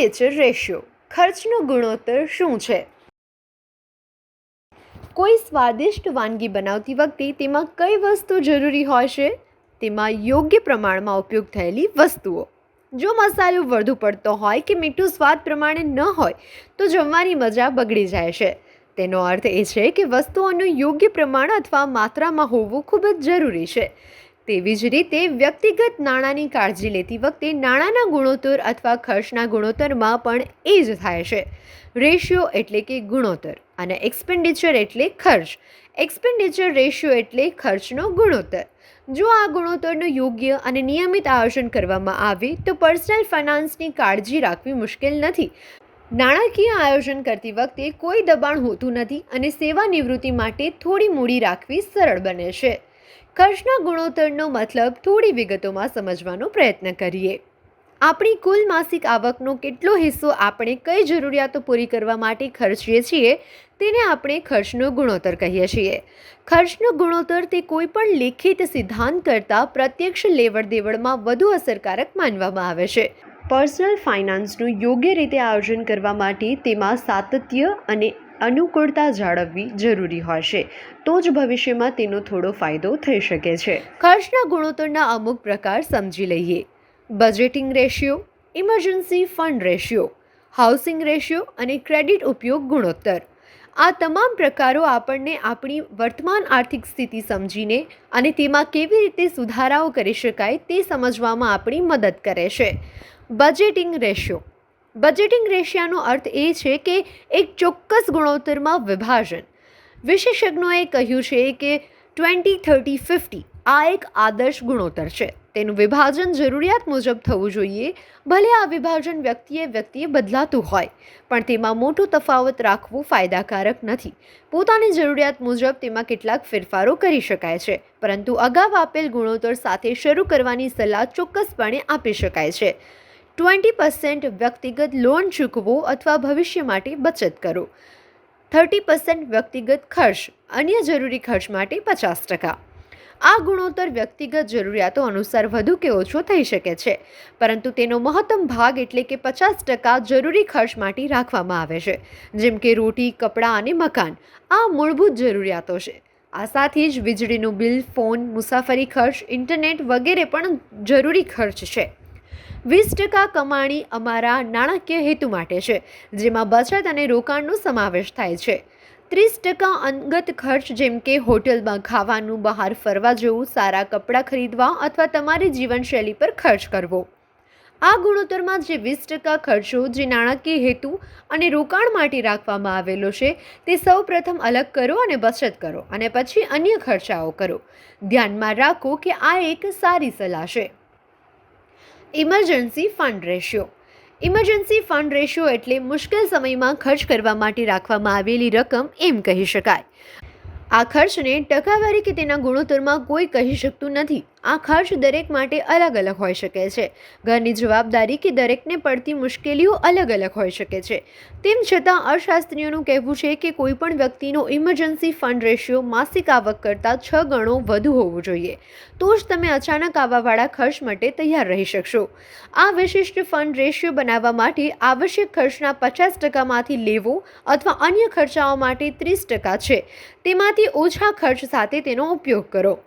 Expenditure ratio, ખર્ચનો ગુણોત્તર શું છે? કોઈ સ્વાદિષ્ટ વાનગી બનાવતી વખતે તેમાં કઈ વસ્તુ જરૂરી હોય છે? તેમાં યોગ્ય પ્રમાણમાં ઉપયોગ થયેલી વસ્તુઓ. જો મસાલો વધુ પડતો હોય કે મીઠું સ્વાદ પ્રમાણે ન હોય તો જમવાની મજા બગડી જાય છે. તેનો અર્થ એ છે કે વસ્તુઓનું યોગ્ય પ્રમાણ અથવા માત્રામાં હોવું ખૂબ જ જરૂરી છે. તેવી જ રીતે વ્યક્તિગત નાણાંની કાળજી લેતી વખતે નાણાંના ગુણોત્તર અથવા ખર્ચના ગુણોત્તરમાં પણ એ જ થાય છે. રેશિયો એટલે કે ગુણોત્તર અને એક્સપેન્ડિચર એટલે ખર્ચ. એક્સપેન્ડિચર રેશિયો એટલે ખર્ચનો ગુણોત્તર. જો આ ગુણોત્તરનું યોગ્ય અને નિયમિત આયોજન કરવામાં આવે તો પર્સનલ ફાઇનાન્સની કાળજી રાખવી મુશ્કેલ નથી. નાણાકીય આયોજન કરતી વખતે કોઈ દબાણ હોતું નથી અને સેવા નિવૃત્તિ માટે થોડી મૂડી રાખવી સરળ બને છે. ખર્ચના ગુણોત્તરનો મતલબ થોડી વિગતોમાં સમજવાનો પ્રયત્ન કરીએ. આપણી કુલ માસિક આવકનો કેટલો હિસ્સો આપણે કઈ જરૂરિયાતો પૂરી કરવા માટે ખર્ચીએ છીએ તેને આપણે ખર્ચનો ગુણોત્તર કહીએ છીએ. ખર્ચનો ગુણોત્તર તે કોઈ પણ લેખિત સિદ્ધાંત કરતાં પ્રત્યક્ષ લેવડ દેવડમાં વધુ અસરકારક માનવામાં આવે છે. પર્સનલ ફાઇનાન્સનું યોગ્ય રીતે આયોજન કરવા માટે તેમાં સાતત્ય અને અનુકૂળતા જાળવવી જરૂરી હોય છે. તો જ ભવિષ્યમાં તેનો થોડો ફાયદો થઈ શકે છે. ખર્ચના ગુણોત્તરના અમુક પ્રકાર સમજી લઈએ. Budgeting ratio, emergency fund ratio, housing ratio અને ક્રેડિટ ઉપયોગ ગુણોત્તર. આ તમામ પ્રકારો આપણને આપણી વર્તમાન આર્થિક સ્થિતિ સમજીને અને તેમાં કેવી રીતે સુધારાઓ કરી શકાય તે સમજવામાં આપણી મદદ કરે છે. Budgeting ratio. બજેટિંગ રેશિયાનો અર્થ એ છે કે એક ચોક્કસ ગુણોત્તરમાં વિભાજન. વિશેષજ્ઞોએ કહ્યું છે કે 20-30-50 આ એક આદર્શ ગુણોત્તર છે. તેનું વિભાજન જરૂરિયાત મુજબ થવું જોઈએ. ભલે આ વિભાજન વ્યક્તિએ બદલાતું હોય, પણ તેમાં મોટો તફાવત રાખવું ફાયદાકારક નથી. પોતાની જરૂરિયાત મુજબ તેમાં કેટલાક ફેરફારો કરી શકાય છે, પરંતુ અગાઉ આપેલ ગુણોત્તર સાથે શરૂ કરવાની સલાહ ચોક્કસપણે આપી શકાય છે. 20% વ્યક્તિગત લોન ચૂકવો અથવા ભવિષ્ય માટે બચત કરો. 30% વ્યક્તિગત ખર્ચ, અન્ય જરૂરી ખર્ચ માટે 50%. આ ગુણોત્તર વ્યક્તિગત જરૂરિયાતો અનુસાર વધુ કે ઓછો થઈ શકે છે, પરંતુ તેનો મહત્તમ ભાગ એટલે કે 50% જરૂરી ખર્ચ માટે રાખવામાં આવે છે, જેમ કે રોટી, કપડાં અને મકાન. આ મૂળભૂત જરૂરિયાતો છે. આ સાથે જ વીજળીનું બિલ, ફોન, મુસાફરી ખર્ચ, ઇન્ટરનેટ વગેરે પણ જરૂરી ખર્ચ છે. 20% કમાણી અમારા નાણાકીય હેતુ માટે છે, જેમાં બચત અને રોકાણનો સમાવેશ થાય છે. 30% અંગત ખર્ચ, જેમ કે હોટલમાં ખાવાનું, બહાર ફરવા જવું, સારા કપડાં ખરીદવા અથવા તમારી જીવનશૈલી પર ખર્ચ કરવો. આ ગુણોત્તરમાં જે 20% ખર્ચો જે નાણાકીય હેતુ અને રોકાણ માટે રાખવામાં આવેલો છે તે સૌ પ્રથમ અલગ કરો અને બચત કરો, અને પછી અન્ય ખર્ચાઓ કરો. ધ્યાનમાં રાખો કે આ એક સારી સલાહ છે. Emergency fund ratio. Emergency fund ratio એટલે મુશ્કેલ સમયમાં ખર્ચ કરવા માટે રાખવામાં આવેલી રકમ એમ કહી શકાય. આ ખર્ચને ટકાવારી કે તેના ગુણોત્તરમાં કોઈ કહી શકતું નથી. આ ખર્ચ દરેક માટે અલગ અલગ હોઈ શકે છે. ઘરની જવાબદારી કે દરેકને પડતી મુશ્કેલીઓ અલગ અલગ હોઈ શકે છે. તેમ છતાં અર્થશાસ્ત્રીઓનું કહેવું છે કે કોઈપણ વ્યક્તિનો ઇમરજન્સી ફંડ રેશિયો માસિક આવક કરતાં 6 ગણો વધુ હોવું જોઈએ. તો જ તમે અચાનક આવવાવાળા ખર્ચ માટે તૈયાર રહી શકશો. આ વિશિષ્ટ ફંડ રેશિયો બનાવવા માટે આવશ્યક ખર્ચના 50%માંથી લેવો અથવા અન્ય ખર્ચાઓ માટે 30% છે તેમાંથી ઓછા ખર્ચ સાથે તેનો ઉપયોગ કરો.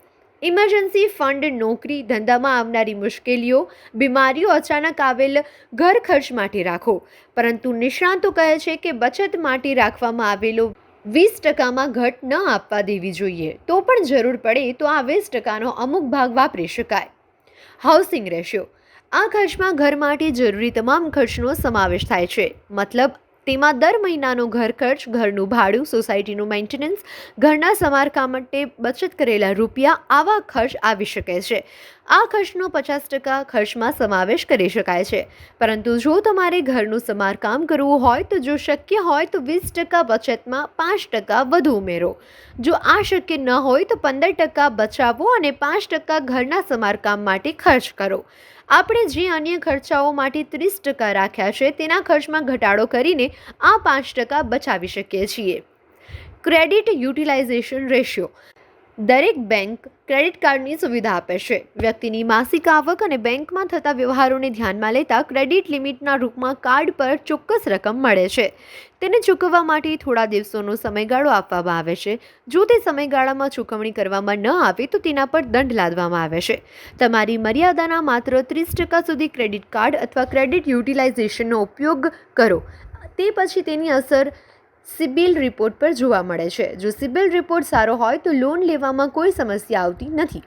ઇમરજન્સી ફંડ નોકરી, ધંધામાં આવનારી મુશ્કેલીઓ, બીમારીઓ, અચાનક આવેલ ઘર ખર્ચ માટે રાખો. પરંતુ નિષ્ણાતો કહે છે કે બચત માટે રાખવામાં આવેલો 20%માં ઘટ ન આપવા દેવી જોઈએ. તો પણ જરૂર પડે તો આ 20%નો અમુક ભાગ વાપરી શકાય. Housing ratio. આ ખર્ચમાં ઘર માટે જરૂરી તમામ ખર્ચનો સમાવેશ થાય છે. મતલબ તેમાં દર મહિનાનો ઘર ખર્ચ, ઘરનું ભાડું, સોસાયટીનું મેન્ટેનન્સ, ઘરના સમારકામ માટે બચત કરેલા રૂપિયા, આવા ખર્ચ આવી શકે છે. આ ખર્ચનો 50% ખર્ચમાં સમાવેશ કરી શકાય છે. પરંતુ જો તમારે ઘરનું સમારકામ કરવું હોય તો જો શક્ય હોય તો 20% બચતમાં 5% વધુ ઉમેરો. જો આ શક્ય ન હોય તો 15% બચાવો અને 5% ઘરના સમારકામ માટે ખર્ચ કરો. આપણે જે અન્ય ખર્ચાઓ માટે 30% રાખ્યા છે તેના ખર્ચમાં ઘટાડો કરીને આ 5% બચાવી શકીએ છીએ. Credit utilization ratio. દરેક બેંક ક્રેડિટ કાર્ડની સુવિધા આપે છે. વ્યક્તિની માસિક આવક અને બેંકમાં થતા વ્યવહારોને ધ્યાનમાં લેતા ક્રેડિટ લિમિટના રૂપમાં કાર્ડ પર ચોક્કસ રકમ મળે છે. તેને ચૂકવવા માટે થોડા દિવસોનો સમયગાળો આપવામાં આવે છે. જો તે સમયગાળામાં ચૂકવણી કરવામાં ન આવે તો તેના પર દંડ લાદવામાં આવે છે. તમારી મર્યાદાના માત્ર 30% સુધી ક્રેડિટ કાર્ડ અથવા ક્રેડિટ યુટિલાઇઝેશનનો ઉપયોગ કરો. તે પછી તેની અસર સિબિલ રિપોર્ટ પર જોવા મળે છે. જો સિબિલ રિપોર્ટ સારો હોય તો લોન લેવામાં કોઈ સમસ્યા આવતી નથી.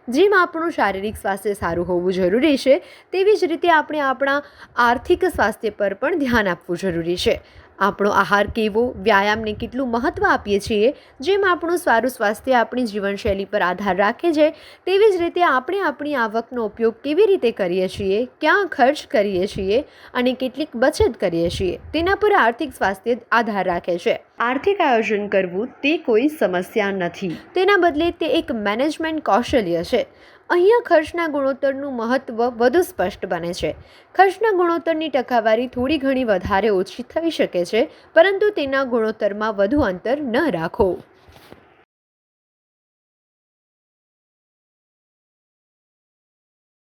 જેમ આપણું શારીરિક સ્વાસ્થ્ય સારું હોવું જરૂરી છે, તેવી જ રીતે આપણે આપણા આર્થિક સ્વાસ્થ્ય પર પણ ધ્યાન આપવું જરૂરી છે. આપણો આહાર કેવો, વ્યાયામને કેટલું મહત્ત્વ આપીએ છીએ, જેમ આપણું સારું સ્વાસ્થ્ય આપણી જીવનશૈલી પર આધાર રાખે છે, તેવી જ રીતે આપણે આપણી આવકનો ઉપયોગ કેવી રીતે કરીએ છીએ, ક્યાં ખર્ચ કરીએ છીએ અને કેટલીક બચત કરીએ છીએ, તેના પર આર્થિક સ્વાસ્થ્ય આધાર રાખે છે. આર્થિક આયોજન કરવું તે કોઈ સમસ્યા નથી, તેના બદલે તે એક મેનેજમેન્ટ કૌશલ્ય છે. અહીંયા ખર્ચના ગુણોત્તરનું મહત્ત્વ વધુ સ્પષ્ટ બને છે. ખર્ચના ગુણોત્તરની ટકાવારી થોડી ઘણી વધારે ઓછી થઈ શકે છે, પરંતુ તેના ગુણોત્તરમાં વધુ અંતર ન રાખો.